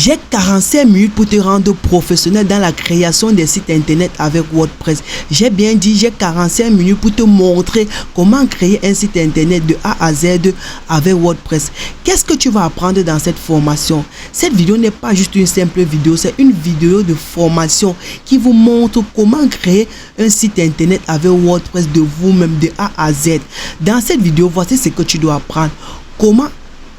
J'ai 45 minutes pour te rendre professionnel dans la création des sites internet avec WordPress. J'ai bien dit, j'ai 45 minutes pour te montrer comment créer un site internet de A à Z avec WordPress. Qu'est-ce que tu vas apprendre dans cette formation? Cette vidéo n'est pas juste une simple vidéo, c'est une vidéo de formation qui vous montre comment créer un site internet avec WordPress de vous-même de A à Z. Dans cette vidéo, voici ce que tu dois apprendre. Comment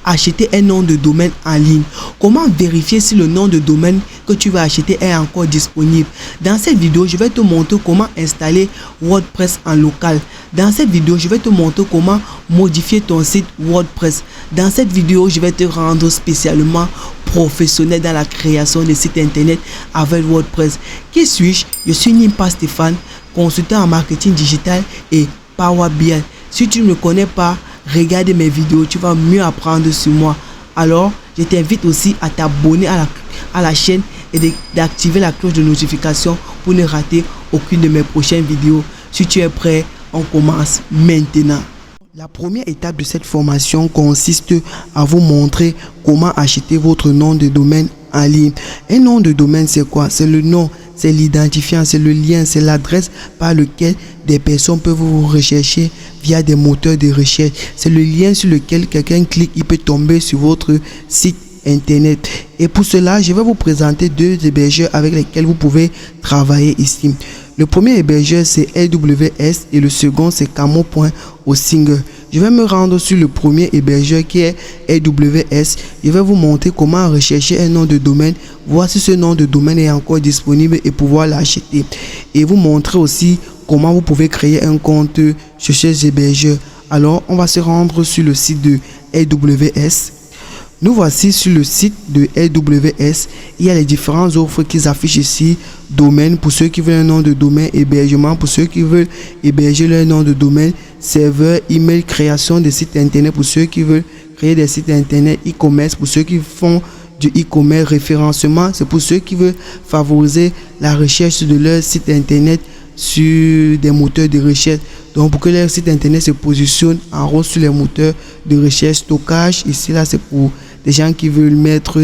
acheter un nom de domaine en ligne, comment vérifier si le nom de domaine que tu vas acheter est encore disponible. Dans cette vidéo, je vais te montrer comment installer WordPress en local. Dans cette vidéo, je vais te montrer comment modifier ton site WordPress. Dans cette vidéo, je vais te rendre spécialement professionnel dans la création de sites internet avec WordPress. Qui suis-je? Je suis Nimpa Stéphane, consultant en marketing digital et Power BI. Si tu ne me connais pas, regarde mes vidéos, tu vas mieux apprendre sur moi. Alors, je t'invite aussi à t'abonner à la chaîne et d'activer la cloche de notification pour ne rater aucune de mes prochaines vidéos. Si tu es prêt, on commence maintenant. La première étape de cette formation consiste à vous montrer comment acheter votre nom de domaine en ligne. Un nom de domaine, c'est quoi? C'est le nom, c'est l'identifiant, c'est le lien, c'est l'adresse par lequel des personnes peuvent vous rechercher via des moteurs de recherche. C'est le lien sur lequel quelqu'un clique, il peut tomber sur votre site internet. Et pour cela, je vais vous présenter deux hébergeurs avec lesquels vous pouvez travailler ici. Le premier hébergeur, c'est AWS et le second, c'est Camo.Hosting. Je vais me rendre sur le premier hébergeur qui est AWS. Je vais vous montrer comment rechercher un nom de domaine, voir si ce nom de domaine est encore disponible et pouvoir l'acheter. Et vous montrer aussi comment vous pouvez créer un compte sur ces hébergeurs. Alors, on va se rendre sur le site de AWS. Nous voici sur le site de AWS. Il y a les différentes offres qu'ils affichent ici. Domaine pour ceux qui veulent un nom de domaine, hébergement pour ceux qui veulent héberger leur nom de domaine, serveur, email, création de sites internet pour ceux qui veulent créer des sites internet, e-commerce pour ceux qui font du e-commerce, référencement, c'est pour ceux qui veulent favoriser la recherche de leur site internet sur des moteurs de recherche. Donc pour que leur site internet se positionne en haut sur les moteurs de recherche. Stockage, ici là c'est pour des gens qui veulent mettre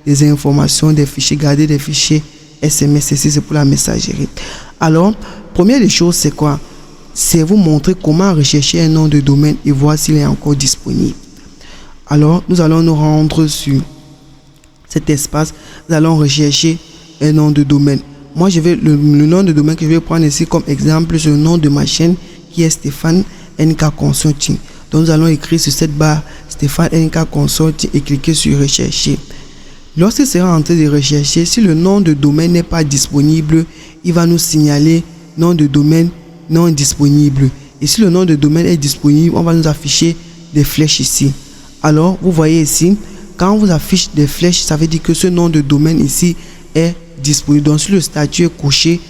des informations, des fichiers, garder des fichiers SMS, ici c'est pour la messagerie. Alors, première des choses c'est quoi? C'est vous montrer comment rechercher un nom de domaine et voir s'il est encore disponible. Alors, nous allons nous rendre sur cet espace, nous allons rechercher un nom de domaine. Moi, je vais le nom de domaine que je vais prendre ici comme exemple, c'est le nom de ma chaîne qui est Stéphane NK Consulting. Donc, nous allons écrire sur cette barre Stéphane NK Consulting et cliquer sur rechercher. Lorsqu'il sera en train de rechercher, si le nom de domaine n'est pas disponible, il va nous signaler nom de domaine non disponible. Et si le nom de domaine est disponible, on va nous afficher des flèches ici. Alors, vous voyez ici, quand on vous affiche des flèches, ça veut dire que ce nom de domaine ici est disponible. Donc, si le statut est coché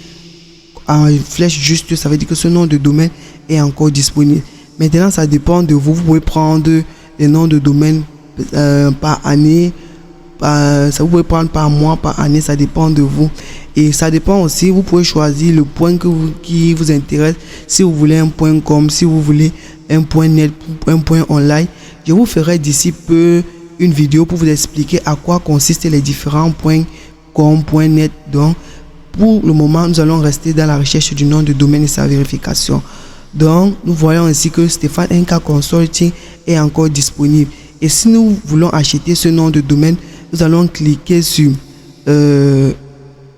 en flèche juste, ça veut dire que ce nom de domaine est encore disponible. Maintenant, ça dépend de vous. Vous pouvez prendre les noms de domaine par année. Ça vous pouvez prendre par mois, par année, ça dépend de vous. Et ça dépend aussi, vous pouvez choisir le point qui vous intéresse. Si vous voulez un point .com, si vous voulez un point .net, un point online. Je vous ferai d'ici peu une vidéo pour vous expliquer à quoi consistent les différents points .com, point .net. Donc, pour le moment, nous allons rester dans la recherche du nom de domaine et sa vérification. Donc, nous voyons ici que Stéphane NK Consulting est encore disponible. Et si nous voulons acheter ce nom de domaine, nous allons cliquer sur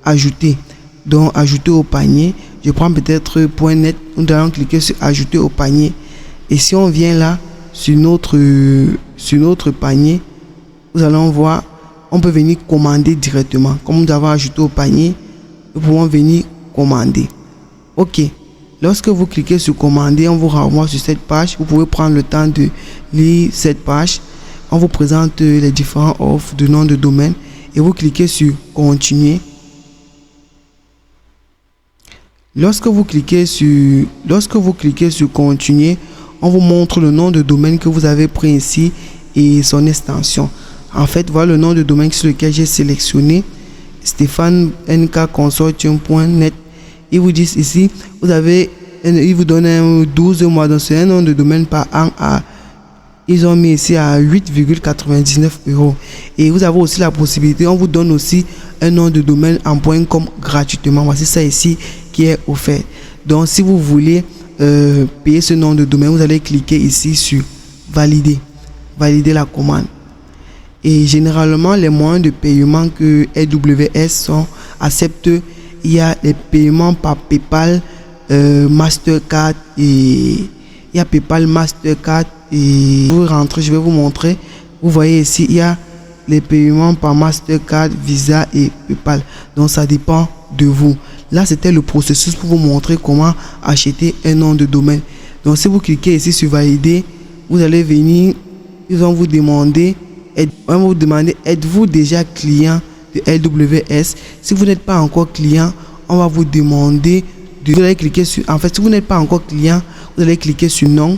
ajouter. Donc, ajouter au panier. Je prends peut-être point .net. Nous allons cliquer sur ajouter au panier. Et si on vient là, sur notre panier, nous allons voir, on peut venir commander directement. Comme nous avons ajouté au panier, nous pouvons venir commander. Ok. Lorsque vous cliquez sur commander, on vous renvoie sur cette page. Vous pouvez prendre le temps de lire cette page. On vous présente les différentes offres de nom de domaine et vous cliquez sur continuer. Lorsque vous cliquez sur continuer, on vous montre le nom de domaine que vous avez pris ici et son extension. En fait, voilà le nom de domaine sur lequel j'ai sélectionné Stéphane NK Consulting.net. Ils vous disent ici, ils vous donnent 12 mois. Donc c'est un nom de domaine par an Ils ont mis ici à 8,99 €. Et vous avez aussi la possibilité, on vous donne aussi un nom de domaine en .com gratuitement. Voici ça ici qui est offert. Donc si vous voulez payer ce nom de domaine, vous allez cliquer ici sur valider la commande. Et généralement les moyens de paiement que AWS accepte, il y a les paiements par PayPal, Mastercard, et il y a PayPal, Mastercard, et vous rentrez, je vais vous montrer. Vous voyez ici, il y a les paiements par Mastercard, Visa et PayPal. Donc ça dépend de vous. Là, c'était le processus pour vous montrer comment acheter un nom de domaine. Donc si vous cliquez ici sur valider, vous allez venir, ils vont vous demander, êtes-vous déjà client de AWS? Si vous n'êtes pas encore client, on va vous demander vous allez cliquer sur, en fait, si vous n'êtes pas encore client, vous allez cliquer sur non.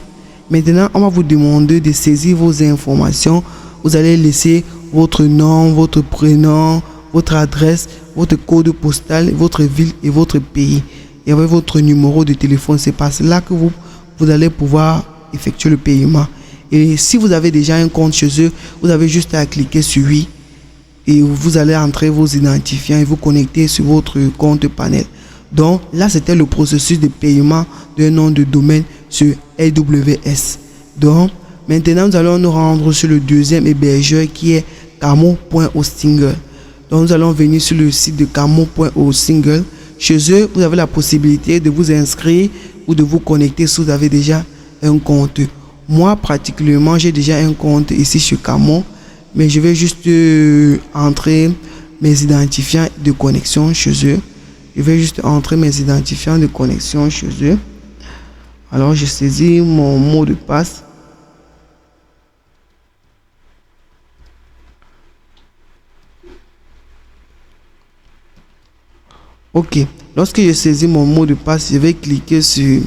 Maintenant, on va vous demander de saisir vos informations. Vous allez laisser votre nom, votre prénom, votre adresse, votre code postal, votre ville et votre pays. Et avec votre numéro de téléphone, c'est par là que vous allez pouvoir effectuer le paiement. Et si vous avez déjà un compte chez eux, vous avez juste à cliquer sur oui. Et vous allez entrer vos identifiants et vous connecter sur votre compte panel. Donc là, c'était le processus de paiement d'un nom de domaine sur AWS. Donc maintenant, nous allons nous rendre sur le deuxième hébergeur qui est Camo.Hostinger. Donc nous allons venir sur le site de Camo.Hostinger. Chez eux, vous avez la possibilité de vous inscrire ou de vous connecter si vous avez déjà un compte. Moi, particulièrement, j'ai déjà un compte ici sur Camo, mais je vais juste entrer mes identifiants de connexion chez eux. Je vais juste entrer mes identifiants de connexion chez eux. Alors, je saisis mon mot de passe. Ok. Lorsque je saisis mon mot de passe, je vais cliquer sur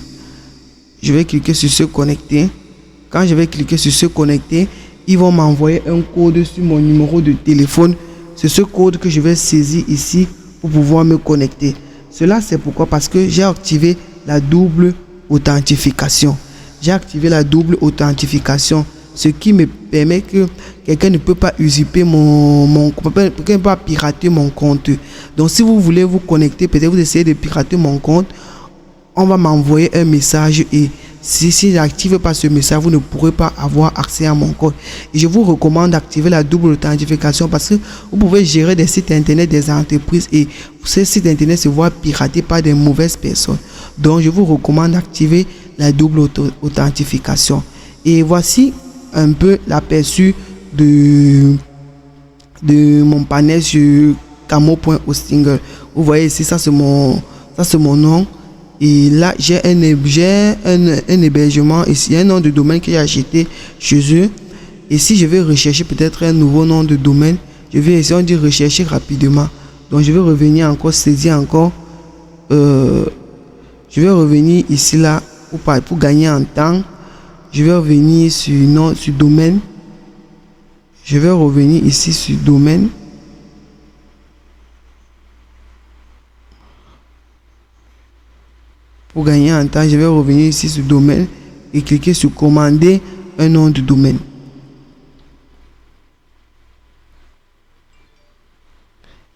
se connecter. Quand je vais cliquer sur se connecter, ils vont m'envoyer un code sur mon numéro de téléphone. C'est ce code que je vais saisir ici pour pouvoir me connecter. Cela, c'est pourquoi? Parce que j'ai activé la double authentification. J'ai activé la double authentification, ce qui me permet que quelqu'un ne peut pas usurper quelqu'un ne peut pas pirater mon compte. Donc, si vous voulez vous connecter, peut-être vous essayez de pirater mon compte, on va m'envoyer un message et si je n'active pas ce message, vous ne pourrez pas avoir accès à mon compte. Et je vous recommande d'activer la double authentification parce que vous pouvez gérer des sites internet des entreprises et ces sites internet se voient piratés par des mauvaises personnes. Donc, je vous recommande d'activer la double authentification. Et voici un peu l'aperçu de mon panel sur Camo.Hostinger. Vous voyez ici, ça c'est mon nom. Et là, j'ai un hébergement ici, un nom de domaine que j'ai acheté chez eux. Et si je vais rechercher peut-être un nouveau nom de domaine, je vais essayer de rechercher rapidement. Donc, je vais revenir encore, saisir encore. Je vais revenir ici, là, pour gagner en temps. Je vais revenir sur domaine. Je vais revenir ici sur domaine. Pour gagner en temps, je vais revenir ici sur domaine et cliquer sur commander un nom de domaine.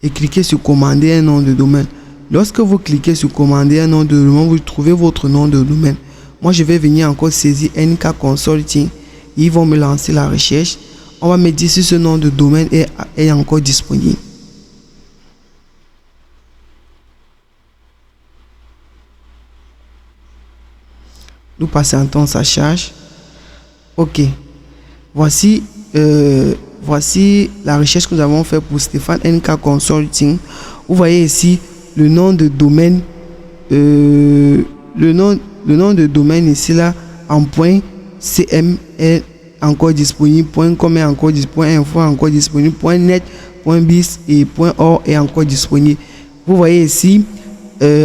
Et cliquez sur commander un nom de domaine. Lorsque vous cliquez sur commander un nom de domaine, vous trouvez votre nom de domaine. Moi, je vais venir encore saisir NK Consulting. Ils vont me lancer la recherche. On va me dire si ce nom de domaine est encore disponible. Nous patientons sa charge. Ok. Voici la recherche que nous avons fait pour Stéphane NK Consulting. Vous voyez ici le nom de domaine. Le nom de domaine ici là en .cm est encore disponible. .com est encore disponible. .info est encore disponible. .net, .biz et .org est encore disponible. Vous voyez ici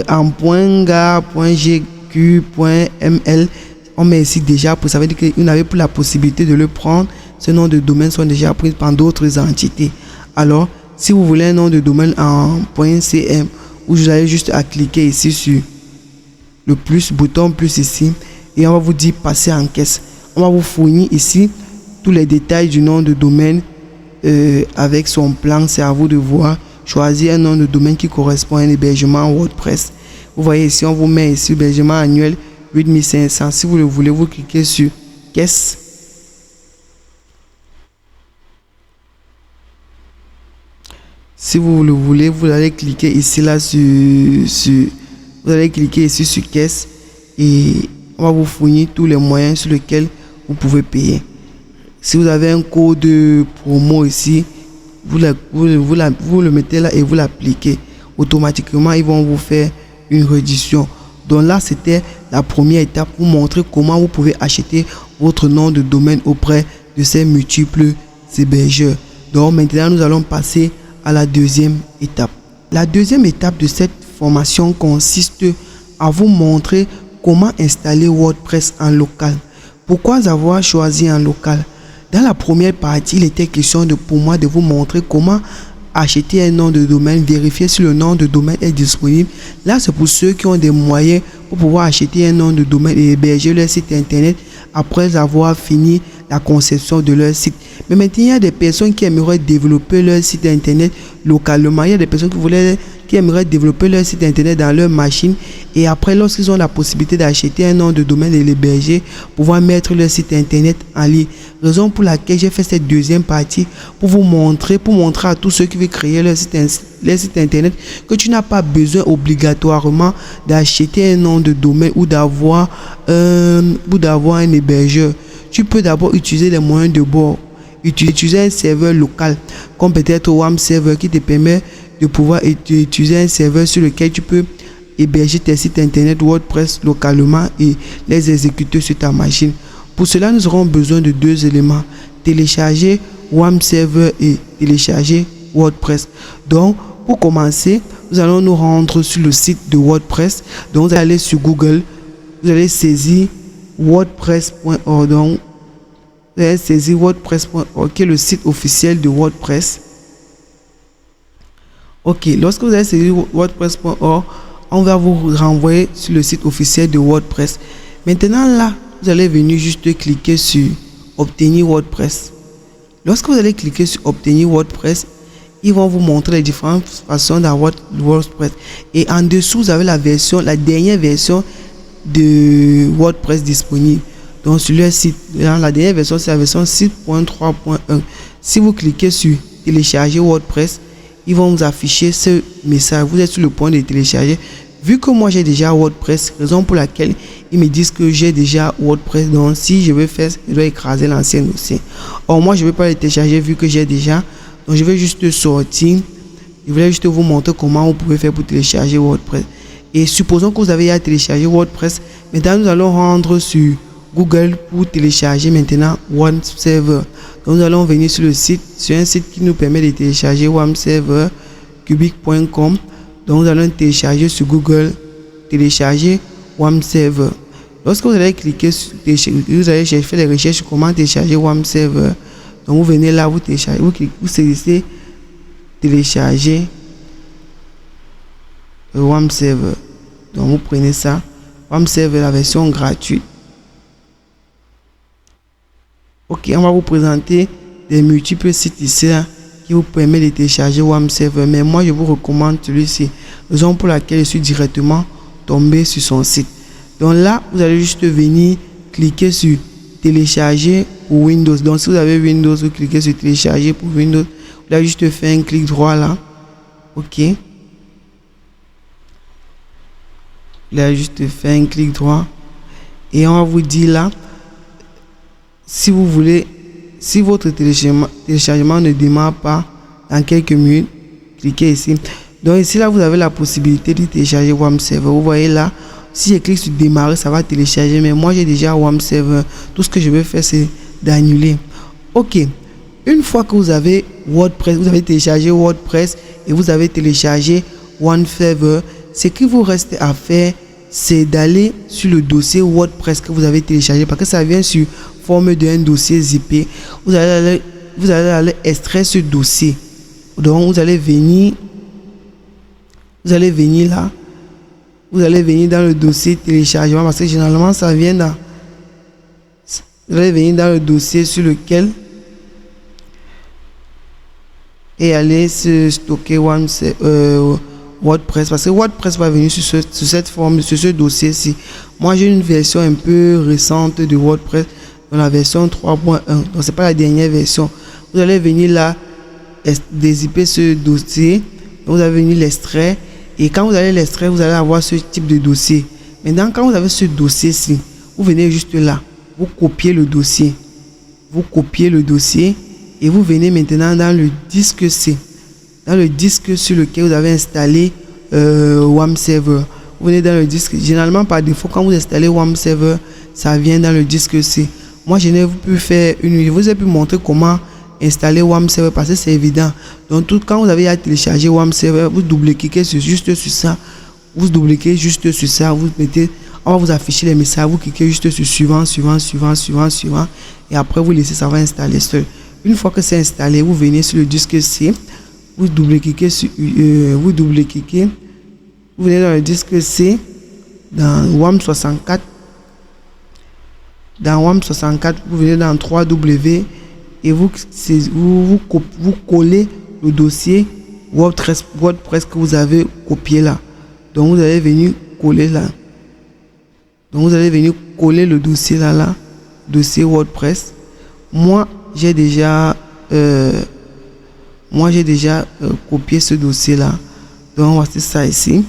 en .gar, .gq.ml, on met ici déjà, pour ça veut dire que vous n'avez plus la possibilité de le prendre. Ce nom de domaine sont déjà pris par d'autres entités. Alors, si vous voulez un nom de domaine en .cm, vous allez juste à cliquer ici sur le bouton plus ici, et on va vous dire passer en caisse. On va vous fournir ici tous les détails du nom de domaine avec son plan. C'est à vous de voir. Choisir un nom de domaine qui correspond à un hébergement WordPress. Vous voyez ici, on vous met ici hébergement annuel 8500. Si vous le voulez, vous cliquez sur caisse. Si vous le voulez, vous allez cliquer ici là vous allez cliquer ici sur caisse et on va vous fournir tous les moyens sur lesquels vous pouvez payer. Si vous avez un code promo ici, vous le mettez là et vous l'appliquez. Automatiquement, ils vont vous faire une réduction. Donc là, c'était la première étape pour montrer comment vous pouvez acheter votre nom de domaine auprès de ces multiples hébergeurs. Donc maintenant, nous allons passer à la deuxième étape. La deuxième étape de cette formation consiste à vous montrer comment installer WordPress en local. Pourquoi avoir choisi en local? Dans la première partie, il était question pour moi de vous montrer comment acheter un nom de domaine, vérifier si le nom de domaine est disponible. Là, c'est pour ceux qui ont des moyens pour pouvoir acheter un nom de domaine et héberger leur site internet après avoir fini la conception de leur site. Mais maintenant, il y a des personnes qui aimeraient développer leur site internet localement. Il y a des personnes qui aimeraient développer leur site internet dans leur machine et après, lorsqu'ils ont la possibilité d'acheter un nom de domaine et l'héberger, pouvoir mettre leur site internet en ligne. Raison pour laquelle j'ai fait cette deuxième partie pour vous montrer, à tous ceux qui veulent créer leur site internet que tu n'as pas besoin obligatoirement d'acheter un nom de domaine ou d'avoir un hébergeur. Tu peux d'abord utiliser les moyens de bord. Utiliser un serveur local comme peut-être WAM Server qui te permet de pouvoir utiliser un serveur sur lequel tu peux héberger tes sites internet WordPress localement et les exécuter sur ta machine. Pour cela, nous aurons besoin de deux éléments: télécharger WAM Server et télécharger WordPress. Donc, pour commencer, nous allons nous rendre sur le site de WordPress. Donc, vous allez aller sur Google, vous allez saisir wordpress.org. Donc, vous allez saisir wordpress.org qui est le site officiel de WordPress. Ok, lorsque vous allez saisir wordpress.org, on va vous renvoyer sur le site officiel de WordPress. Maintenant là, vous allez venir juste cliquer sur obtenir WordPress. Lorsque vous allez cliquer sur obtenir WordPress, ils vont vous montrer les différentes façons d'avoir WordPress. Et en dessous, vous avez la dernière version de WordPress disponible. Donc sur leur site, la dernière version, c'est la version 6.3.1. Si vous cliquez sur télécharger WordPress, ils vont vous afficher ce message. Vous êtes sur le point de télécharger. Vu que moi j'ai déjà WordPress, raison pour laquelle ils me disent que j'ai déjà WordPress. Donc si je veux faire, je dois écraser l'ancien aussi. Or moi je ne vais pas le télécharger vu que j'ai déjà. Donc je vais juste sortir. Je voulais juste vous montrer comment vous pouvez faire pour télécharger WordPress. Et supposons que vous avez déjà téléchargé WordPress. Maintenant nous allons rendre sur Google pour télécharger maintenant WAM Server. Donc nous allons venir sur le site, sur un site qui nous permet de télécharger WAM Server, cubic.com. Donc nous allons télécharger sur Google, télécharger WAM Server. Lorsque vous allez cliquer sur télécharger, vous allez faire des recherches sur comment télécharger WAM Server. Donc vous venez là, vous téléchargez, vous saisissez télécharger WAM Server. Donc vous prenez ça, WAM Server, la version gratuite. Ok, on va vous présenter des multiples sites ici là, qui vous permettent de télécharger WAM Server. Mais moi, je vous recommande celui-ci. Raison pour laquelle je suis directement tombé sur son site. Donc là, vous allez juste venir cliquer sur télécharger pour Windows. Donc si vous avez Windows, vous cliquez sur télécharger pour Windows. Vous allez juste faire un clic droit là. Ok. Vous allez juste faire un clic droit. Et on va vous dire là, si vous voulez, si votre téléchargement ne démarre pas dans quelques minutes, cliquez ici. Donc ici là, vous avez la possibilité de télécharger WAM Server. Vous voyez là, si je clique sur démarrer, ça va télécharger. Mais moi, j'ai déjà WAM Server. Tout ce que je vais faire, c'est d'annuler. Ok. Une fois que vous avez WordPress, vous avez téléchargé WordPress et vous avez téléchargé WAM Server, ce qu'il vous reste à faire, c'est d'aller sur le dossier WordPress que vous avez téléchargé parce que ça vient sur forme d'un dossier zippé. Vous allez aller extraire ce dossier. Donc vous allez venir là, vous allez venir dans le dossier téléchargement parce que généralement ça vient dans Vous allez venir dans le dossier sur lequel et aller se stocker WordPress, parce que WordPress va venir sur cette forme, sur ce dossier-ci. Moi, j'ai une version un peu récente de WordPress, dans la version 3.1, donc c'est pas la dernière version. Vous allez venir là, dézipper ce dossier, vous allez venir l'extraire, et quand vous allez l'extraire, vous allez avoir ce type de dossier. Maintenant, quand vous avez ce dossier-ci, vous venez juste là, vous copiez le dossier, et vous venez maintenant dans le disque C, dans le disque sur lequel vous avez installé WAM Server. Vous venez dans le disque, généralement par défaut, quand vous installez WAM Server, ça vient dans le disque C. Moi, je n'ai pu faire je vous ai pu montrer comment installer WAM Server parce que c'est évident. Donc, quand vous avez à télécharger WAM Server, vous double-cliquez juste sur ça, vous mettez, on va vous afficher les messages, vous cliquez juste sur suivant, et après vous laissez, ça va installer seul. Une fois que c'est installé, vous venez sur le disque C, vous double-cliquez vous venez dans le disque C, dans WAM 64. Dans WAM 64, vous venez dans 3W et vous collez le dossier WordPress que vous avez copié là. Donc vous allez venir coller là. Donc vous allez venir coller le dossier là, dossier WordPress. Moi, j'ai déjà copié ce dossier là. Donc voici ça ici.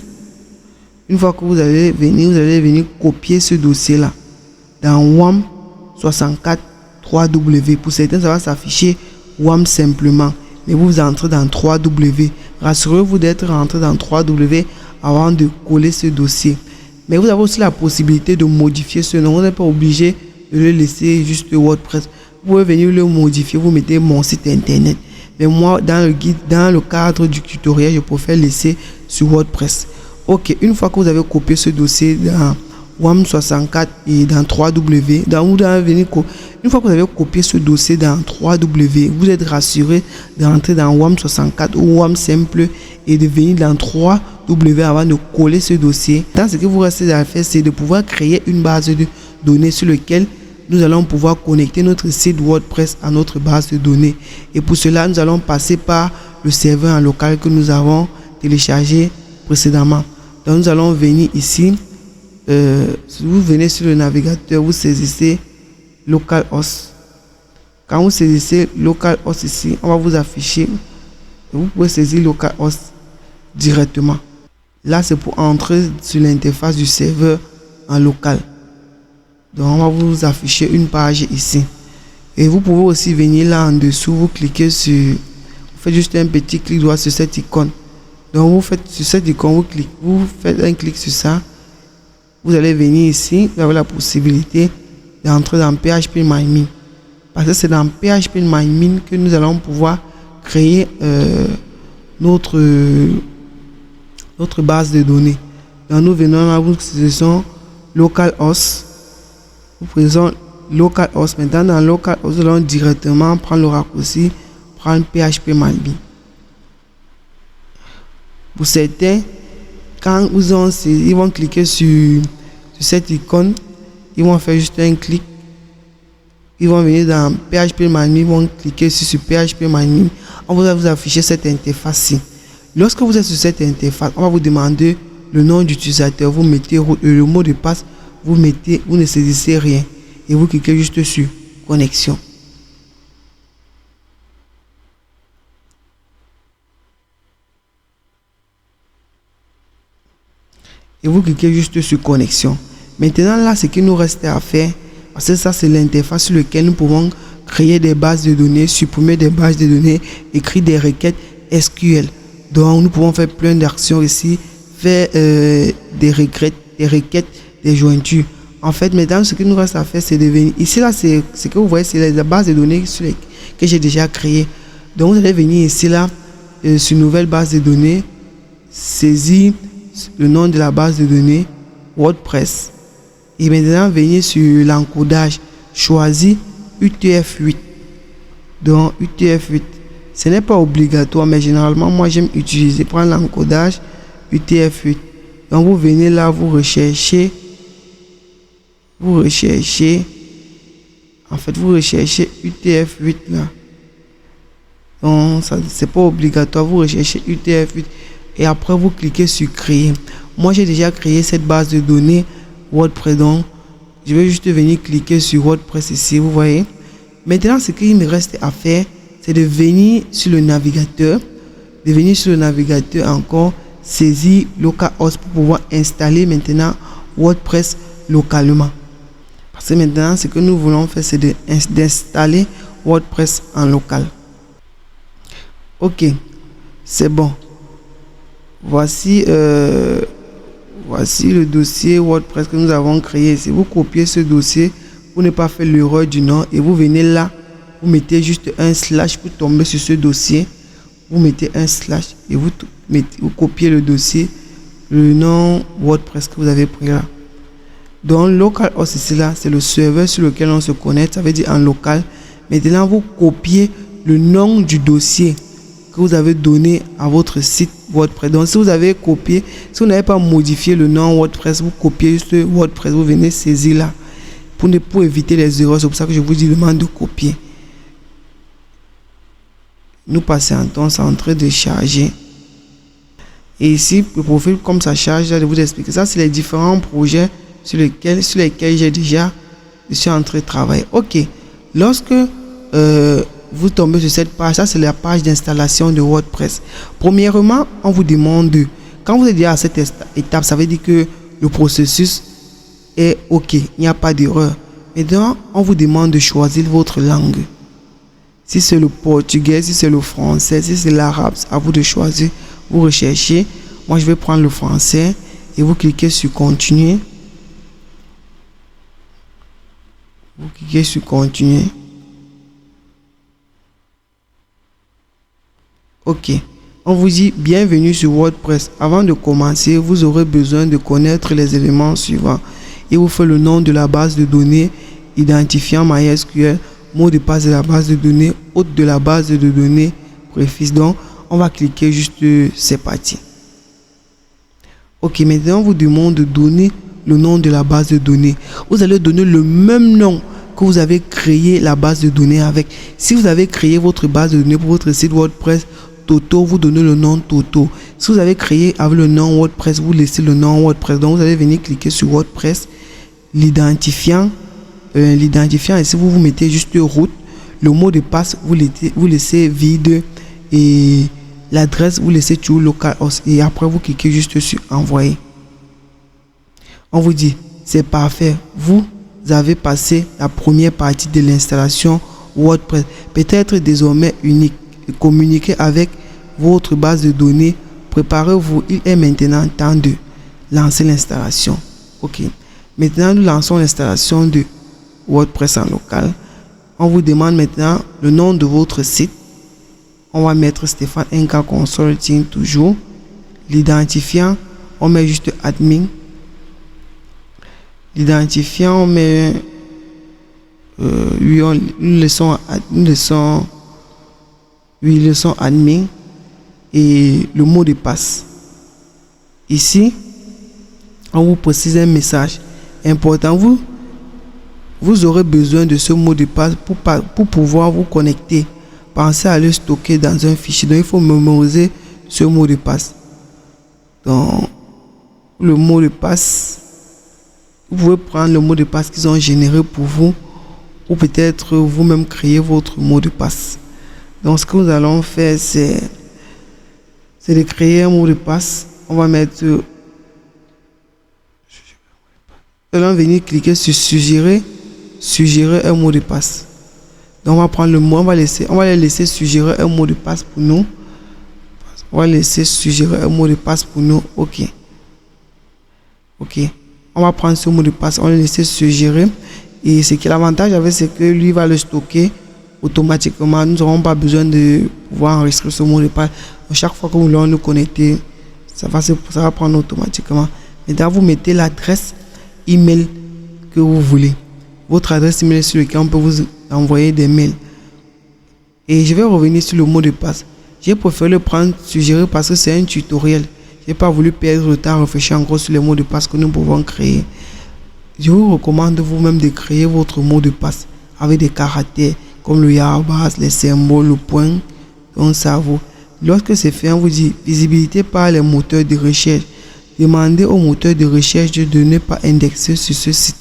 Une fois que vous allez venir copier ce dossier là dans WAM 64 3W. Pour certains, ça va s'afficher WAM simplement, mais vous entrez dans 3W. Rassurez-vous d'être rentré dans 3W avant de coller ce dossier. Mais vous avez aussi la possibilité de modifier ce nom. Vous n'êtes pas obligé de le laisser juste WordPress. Vous pouvez venir le modifier, vous mettez mon site internet. Mais moi, dans le guide, dans le cadre du tutoriel, je préfère laisser sur WordPress. Ok, une fois que vous avez copié ce dossier dans WAM 64 et dans 3W, une fois que vous avez copié ce dossier dans 3W, vous êtes rassuré d'entrer dans WAM 64 ou WAM simple et de venir dans 3W avant de coller ce dossier. Dans ce que vous restez à faire, c'est de pouvoir créer une base de données sur laquelle nous allons pouvoir connecter notre site WordPress à notre base de données. Et pour cela, nous allons passer par le serveur en local que nous avons téléchargé précédemment. Donc, nous allons venir ici. Si vous venez sur le navigateur, vous saisissez localhost. Quand vous saisissez localhost ici, on va vous afficher. Vous pouvez saisir localhost directement. Là, c'est pour entrer sur l'interface du serveur en local. Donc, on va vous afficher une page ici. Et vous pouvez aussi venir là en dessous, vous cliquez sur, vous faites juste un petit clic droit sur cette icône. Donc, vous faites sur cette icône, vous faites un clic sur ça. Vous allez venir ici, vous avez la possibilité d'entrer dans PHPMyMe. Parce que c'est dans PHPMyMe que nous allons pouvoir créer notre base de données. Donc nous venons là, vous saisissons localhost. Vous prenez localhost. Maintenant dans localhost, nous allons directement prendre le raccourci, prendre PHPMyMe. Pour certains, quand ils vont cliquer sur cette icône, ils vont faire juste un clic. Ils vont venir dans PHPMyMe, ils vont cliquer sur PHPMyMe. On va vous afficher cette interface-ci. Lorsque vous êtes sur cette interface, on va vous demander le nom d'utilisateur. Vous mettez le mot de passe, vous ne saisissez rien. Et vous cliquez juste sur connexion. Et vous cliquez juste sur connexion. Maintenant là, ce qu'il nous reste à faire, parce que ça c'est l'interface sur laquelle nous pouvons créer des bases de données, supprimer des bases de données, écrire des requêtes SQL. Donc nous pouvons faire plein d'actions ici, faire des requêtes, des jointures. En fait, maintenant ce qu'il nous reste à faire, c'est de venir ici là, c'est ce que vous voyez, c'est la base de données que j'ai déjà créée. Donc vous allez venir ici là, sur nouvelle base de données, saisir le nom de la base de données WordPress et maintenant venir sur l'encodage, choisir UTF-8. Donc UTF-8, ce n'est pas obligatoire, mais généralement moi j'aime prendre l'encodage UTF-8. Donc vous venez là, vous recherchez En fait, vous recherchez UTF-8 là. Donc, ça, c'est pas obligatoire. Vous recherchez UTF-8 et après, vous cliquez sur créer. Moi, j'ai déjà créé cette base de données WordPress. Donc, je vais juste venir cliquer sur WordPress ici, vous voyez. Maintenant, ce qu'il me reste à faire, c'est de venir sur le navigateur. De venir sur le navigateur encore, saisir localhost pour pouvoir installer maintenant WordPress localement. Parce que maintenant, ce que nous voulons faire, c'est d'installer WordPress en local. Ok, c'est bon. Voici le dossier WordPress que nous avons créé. Si vous copiez ce dossier pour ne pas faire l'erreur du nom et vous venez là, vous mettez juste un slash pour tomber sur ce dossier. Vous mettez un slash et vous copiez le dossier, le nom WordPress que vous avez pris là. Donc localhost ici là, c'est le serveur sur lequel on se connecte, ça veut dire en local. Maintenant vous copiez le nom du dossier que vous avez donné à votre site WordPress. Donc si vous avez copié, si vous n'avez pas modifié le nom WordPress, vous copiez juste WordPress, vous venez saisir là pour éviter les erreurs. C'est pour ça que je vous demande de copier. Nous patientons, c'est en train de charger. Et ici, le profil, comme ça charge, je vais vous expliquer. Ça, c'est les différents projets sur lesquels je suis en train de travailler. Ok. Lorsque vous tombez sur cette page, ça, c'est la page d'installation de WordPress. Premièrement, on vous demande quand vous êtes déjà à cette étape, ça veut dire que le processus est ok. Il n'y a pas d'erreur. Maintenant, on vous demande de choisir votre langue. Si c'est le portugais, si c'est le français, si c'est l'arabe, à vous de choisir. Vous recherchez. Moi, je vais prendre le français et vous cliquez sur continuer. Vous cliquez sur continuer. Ok. On vous dit bienvenue sur WordPress. Avant de commencer, vous aurez besoin de connaître les éléments suivants. Il vous faut le nom de la base de données, identifiant MySQL, mot de passe de la base de données, hôte de la base de données, préfixe. Donc, on va cliquer juste, c'est parti. Ok, maintenant, on vous demande de donner le nom de la base de données. Vous allez donner le même nom que vous avez créé la base de données avec. Si vous avez créé votre base de données pour votre site WordPress Toto, vous donnez le nom Toto. Si vous avez créé avec le nom WordPress, vous laissez le nom WordPress. Donc, vous allez venir cliquer sur WordPress, l'identifiant. Et si vous mettez juste route, le mot de passe, vous laissez vide et l'adresse, vous laissez toujours localhost. Et après, vous cliquez juste sur envoyer. On vous dit, c'est parfait. Vous avez passé la première partie de l'installation WordPress. Peut-être désormais unique. Communiquez avec votre base de données. Préparez-vous. Il est maintenant temps de lancer l'installation. Ok. Maintenant, nous lançons l'installation de WordPress en local. On vous demande maintenant le nom de votre site. On va mettre Stéphane NK Consulting toujours. L'identifiant, on met juste admin. L'identifiant, on met nous laissons admin et le mot de passe. Ici, on vous précise un message important. Vous aurez besoin de ce mot de passe pour pouvoir vous connecter. Pensez à le stocker dans un fichier. Donc, il faut mémoriser ce mot de passe. Donc, le mot de passe, vous pouvez prendre le mot de passe qu'ils ont généré pour vous ou peut-être vous-même créer votre mot de passe. Donc, ce que nous allons faire, c'est de créer un mot de passe. On va mettre... Nous allons venir cliquer sur suggérer un mot de passe. Donc, on va prendre le mot, on va les laisser suggérer un mot de passe pour nous. On va laisser suggérer un mot de passe pour nous. Ok. Ok. On va prendre ce mot de passe, on va le laisser suggérer. Et ce qui est l'avantage avec, c'est que lui va le stocker automatiquement. Nous n'aurons pas besoin de pouvoir enregistrer ce mot de passe. Donc, chaque fois que nous voulons nous connecter, ça va prendre automatiquement. Maintenant, vous mettez l'adresse email que vous voulez. Votre adresse email sur laquelle on peut vous envoyer des mails. Et je vais revenir sur le mot de passe. J'ai préféré le prendre suggéré parce que c'est un tutoriel. Je n'ai pas voulu perdre le temps à réfléchir encore sur les mots de passe que nous pouvons créer. Je vous recommande vous-même de créer votre mot de passe avec des caractères comme le arrobas, les symboles, le point. Donc ça vaut. Lorsque c'est fait, on vous dit visibilité par les moteurs de recherche. Demandez aux moteurs de recherche de ne pas indexer sur ce site.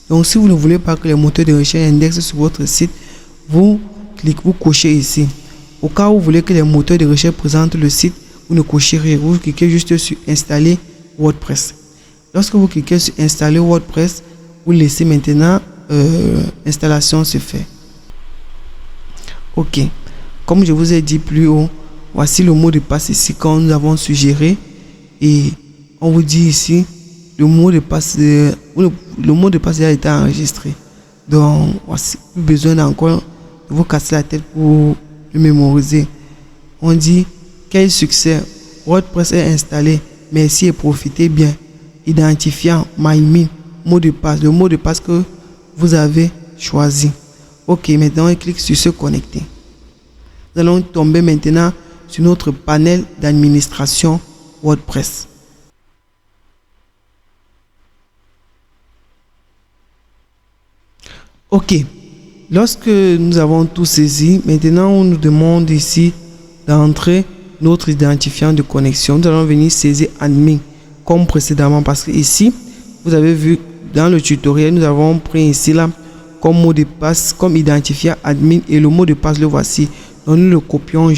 Donc si vous ne voulez pas que les moteurs de recherche indexent sur votre site, vous cochez ici. Au cas où vous voulez que les moteurs de recherche présentent le site, vous ne cochez rien. Vous cliquez juste sur installer WordPress. Lorsque vous cliquez sur installer WordPress, vous laissez maintenant l'installation se faire. Ok. Comme je vous ai dit plus haut, voici le mot de passe ici quand nous avons suggéré. Et on vous dit ici, le mot de passe a été enregistré. Donc, voici, plus besoin d'encore de vous casser la tête pour le mémoriser. On dit, quel succès, WordPress est installé, merci et profitez bien. Identifiant MyMe, mot de passe, le mot de passe que vous avez choisi. Ok, maintenant on clique sur se connecter. Nous allons tomber maintenant sur notre panel d'administration WordPress. Ok, lorsque nous avons tout saisi, maintenant on nous demande ici d'entrer notre identifiant de connexion. Nous allons venir saisir admin comme précédemment parce que ici, vous avez vu dans le tutoriel, nous avons pris ici là comme mot de passe, comme identifiant admin et le mot de passe le voici. Donc nous le copions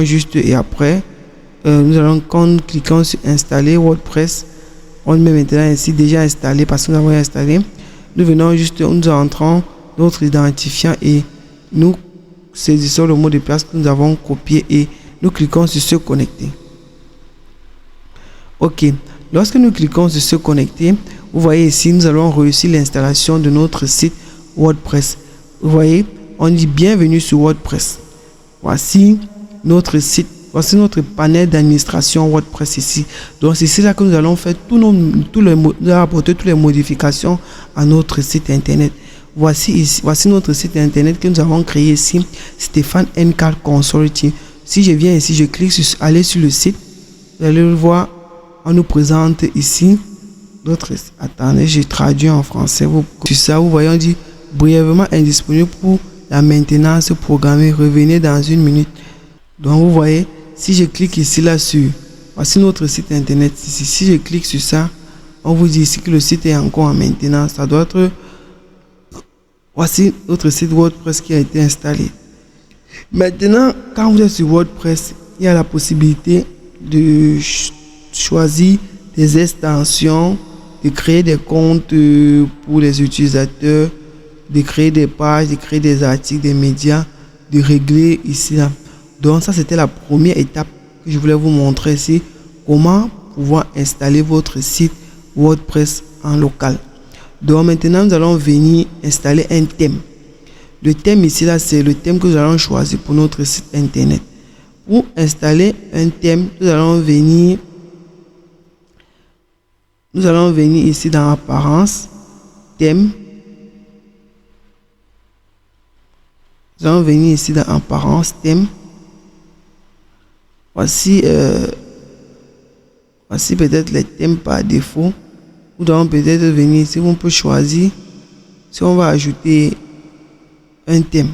juste et après nous allons quand nous cliquons sur installer WordPress, on met maintenant ici déjà installé parce que nous avons installé. Nous venons juste, nous entrons notre identifiant et nous saisissons le mot de passe que nous avons copié et nous cliquons sur se connecter. Ok, lorsque nous cliquons sur se connecter, vous voyez ici, nous allons réussir l'installation de notre site WordPress. Vous voyez, on dit bienvenue sur WordPress. Voici notre site, voici notre panel d'administration WordPress ici. Donc c'est ici là que nous allons faire apporter toutes les modifications à notre site internet. Voici notre site internet que nous avons créé ici, Stéphane N4 Consulting. Si je viens ici, je clique sur aller sur le site, vous allez le voir, on nous présente ici d'autres. Attendez, j'ai traduit en français. Sur ça, vous voyez, on dit brièvement indisponible pour la maintenance programmée. Revenez dans 1 minute. Donc, vous voyez, si je clique ici là sur, voici notre site internet. Ici, si je clique sur ça, on vous dit ici que le site est encore en maintenance. Ça doit être, voici notre site WordPress qui a été installé. Maintenant, quand vous êtes sur WordPress, il y a la possibilité de choisir des extensions, de créer des comptes pour les utilisateurs, de créer des pages, de créer des articles, des médias, de régler ici là. Donc ça c'était la première étape que je voulais vous montrer ici, comment pouvoir installer votre site WordPress en local. Donc maintenant nous allons venir installer un thème. Le thème ici là, c'est le thème que nous allons choisir pour notre site internet. Pour installer un thème, nous allons venir ici dans apparence, thème. Nous allons venir ici dans apparence, thème. Voici peut-être les thèmes par défaut. Nous allons peut-être venir ici, on peut choisir si on va ajouter un thème.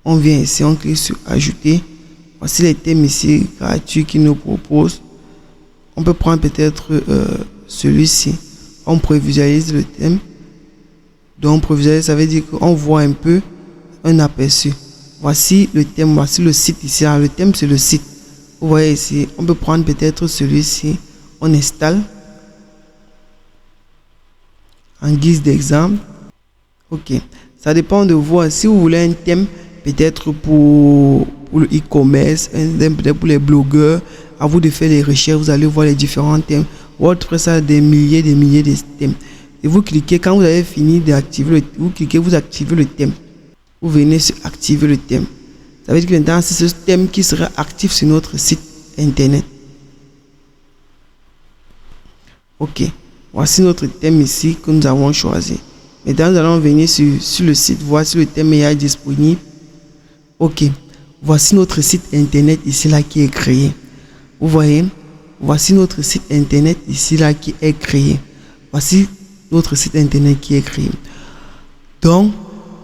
On vient ici, on clique sur ajouter. Voici les thèmes ici gratuits qui nous proposent. On peut prendre peut-être celui-ci. On prévisualise le thème. Donc prévisualiser, ça veut dire qu'on voit un peu un aperçu. Voici le thème, voici le site ici. Alors, le thème c'est le site. Vous voyez ici, on peut prendre peut-être celui-ci. On installe en guise d'exemple. Ok, ça dépend de vous. Si vous voulez un thème peut-être pour le e-commerce, un thème peut-être pour les blogueurs, à vous de faire les recherches, vous allez voir les différents thèmes. WordPress a des milliers de thèmes. Et vous cliquez, quand vous avez fini d'activer vous cliquez, vous activez le thème. Vous venez sur activer le thème. Ça veut dire que maintenant c'est ce thème qui sera actif sur notre site internet. Ok, voici notre thème ici que nous avons choisi. Maintenant nous allons venir sur le site, voir si le thème est disponible. Ok, voici notre site internet ici là qui est créé. Vous voyez, voici notre site internet ici là qui est créé. Voici notre site internet qui est créé. Donc,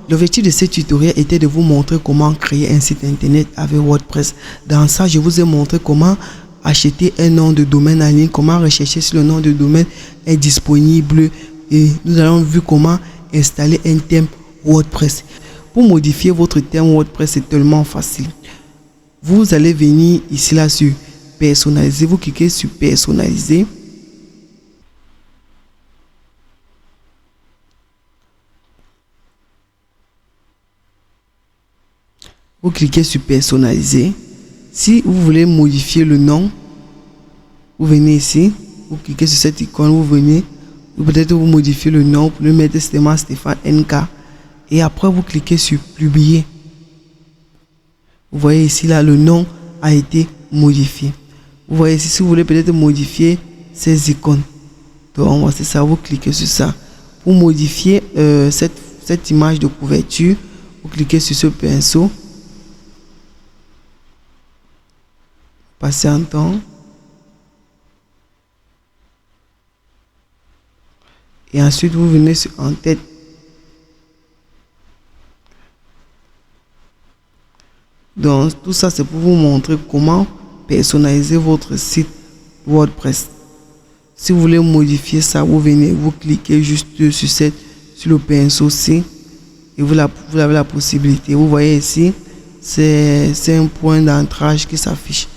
l'objectif de ce tutoriel était de vous montrer comment créer un site internet avec WordPress. Dans ça, je vous ai montré comment acheter un nom de domaine en ligne, comment rechercher si le nom de domaine est disponible, et nous avons vu comment installer un thème WordPress. Pour modifier votre thème WordPress, c'est tellement facile. Vous allez venir ici là sur personnaliser, vous cliquez sur personnaliser. Vous cliquez sur personnaliser. Si vous voulez modifier le nom, vous venez ici, vous cliquez sur cette icône, vous venez, peut-être vous modifiez le nom, pour le mettre Stéphane NK. Et après vous cliquez sur publier. Vous voyez ici là, le nom a été modifié. Vous voyez ici, si vous voulez peut-être modifier ces icônes. Donc c'est ça, vous cliquez sur ça. Pour modifier cette image de couverture, vous cliquez sur ce pinceau. Passez un temps. Et ensuite, vous venez sur en tête. Donc, tout ça, c'est pour vous montrer comment personnaliser votre site WordPress. Si vous voulez modifier ça, vous venez, vous cliquez juste sur le pinceau ci. Et vous avez la possibilité. Vous voyez ici, c'est un point d'ancrage qui s'affiche.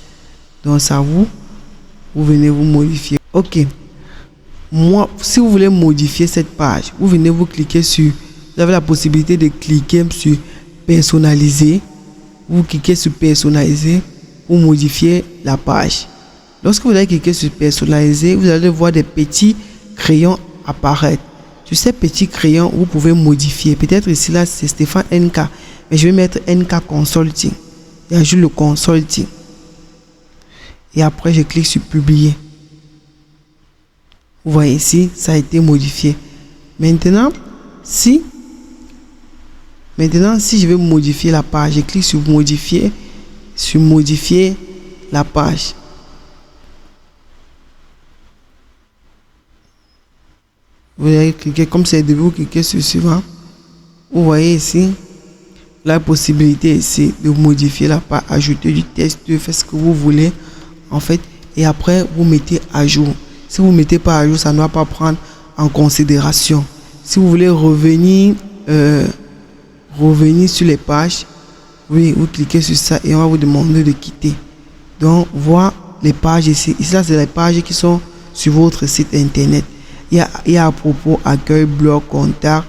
Donc ça vous venez vous modifier. Ok. Moi, si vous voulez modifier cette page, vous venez vous cliquer sur, vous avez la possibilité de cliquer sur personnaliser. Vous cliquez sur personnaliser pour modifier la page. Lorsque vous allez cliquer sur personnaliser, vous allez voir des petits crayons apparaître. Sur ces petits crayons, vous pouvez modifier. Peut-être ici là c'est Stéphane NK, mais je vais mettre NK Consulting. Et ajoute le Consulting. Et après, je clique sur publier. Vous voyez ici, ça a été modifié. Maintenant, si je veux modifier la page, je clique sur modifier la page. Vous allez cliquer comme c'est de vous cliquez sur suivant. Vous voyez ici la possibilité ici de modifier la page, ajouter du texte, faire ce que vous voulez. En fait, et après vous mettez à jour. Si vous ne mettez pas à jour, ça ne va pas prendre en considération. Si vous voulez revenir sur les pages, oui, vous cliquez sur ça et on va vous demander de quitter. Donc voir les pages ici. Ici là, c'est les pages qui sont sur votre site internet. Il y a à propos accueil, blog, contact,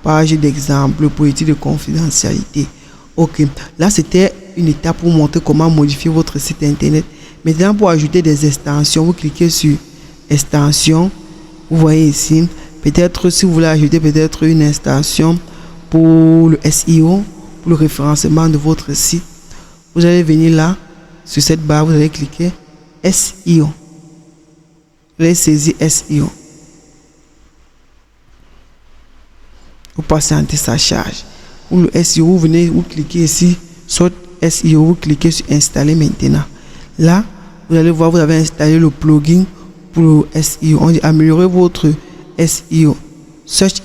page d'exemple, politique de confidentialité. Ok, là c'était une étape pour montrer comment modifier votre site internet. Maintenant, pour ajouter des extensions, vous cliquez sur extension. Vous voyez ici, peut-être si vous voulez ajouter peut-être une extension pour le SEO, pour le référencement de votre site, vous allez venir là, sur cette barre, vous allez cliquer SEO. Vous allez saisir SEO. Vous patientez sa charge. Pour le SEO, vous venez, vous cliquez ici, sur SEO, vous cliquez sur installer maintenant. Là, vous allez voir, vous avez installé le plugin pour le SEO. On dit améliorer votre SEO, Search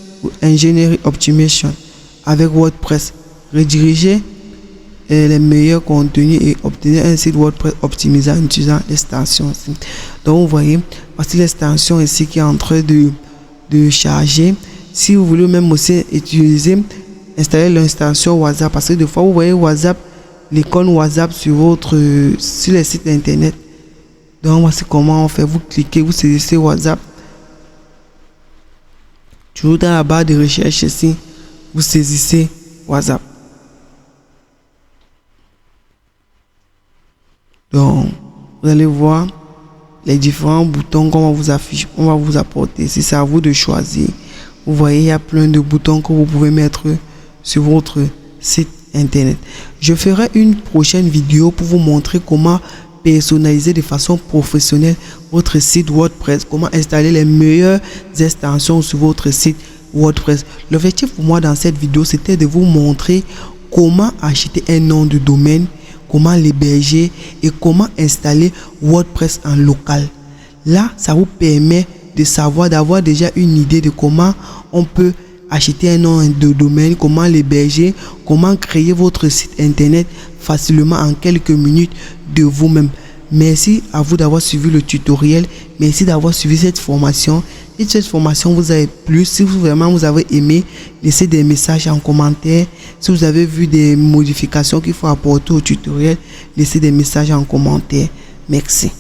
Engine Optimization avec WordPress. Rediriger les meilleurs contenus et obtenir un site WordPress optimisé en utilisant l'extension. Donc, vous voyez, voici l'extension ici qui est en train de charger. Si vous voulez même aussi utiliser, installer l'extension WhatsApp, parce que des fois, vous voyez WhatsApp, l'icône WhatsApp sur les sites internet. Donc voici comment on fait. Vous cliquez, vous saisissez WhatsApp. Toujours dans la barre de recherche ici, vous saisissez WhatsApp. Donc vous allez voir les différents boutons qu'on va vous afficher, on va vous apporter. Si c'est à vous de choisir. Vous voyez, il y a plein de boutons que vous pouvez mettre sur votre site internet. Je ferai une prochaine vidéo pour vous montrer comment personnaliser de façon professionnelle votre site WordPress, comment installer les meilleures extensions sur votre site WordPress. L'objectif pour moi dans cette vidéo, c'était de vous montrer comment acheter un nom de domaine, comment l'héberger et comment installer WordPress en local. Là, ça vous permet de savoir, d'avoir déjà une idée de comment on peut acheter un nom de domaine, comment l'héberger, comment créer votre site internet facilement en quelques minutes de vous-même. Merci à vous d'avoir suivi le tutoriel. Merci d'avoir suivi cette formation. Si cette formation vous a plu, si vraiment vous avez aimé, laissez des messages en commentaire. Si vous avez vu des modifications qu'il faut apporter au tutoriel, laissez des messages en commentaire. Merci.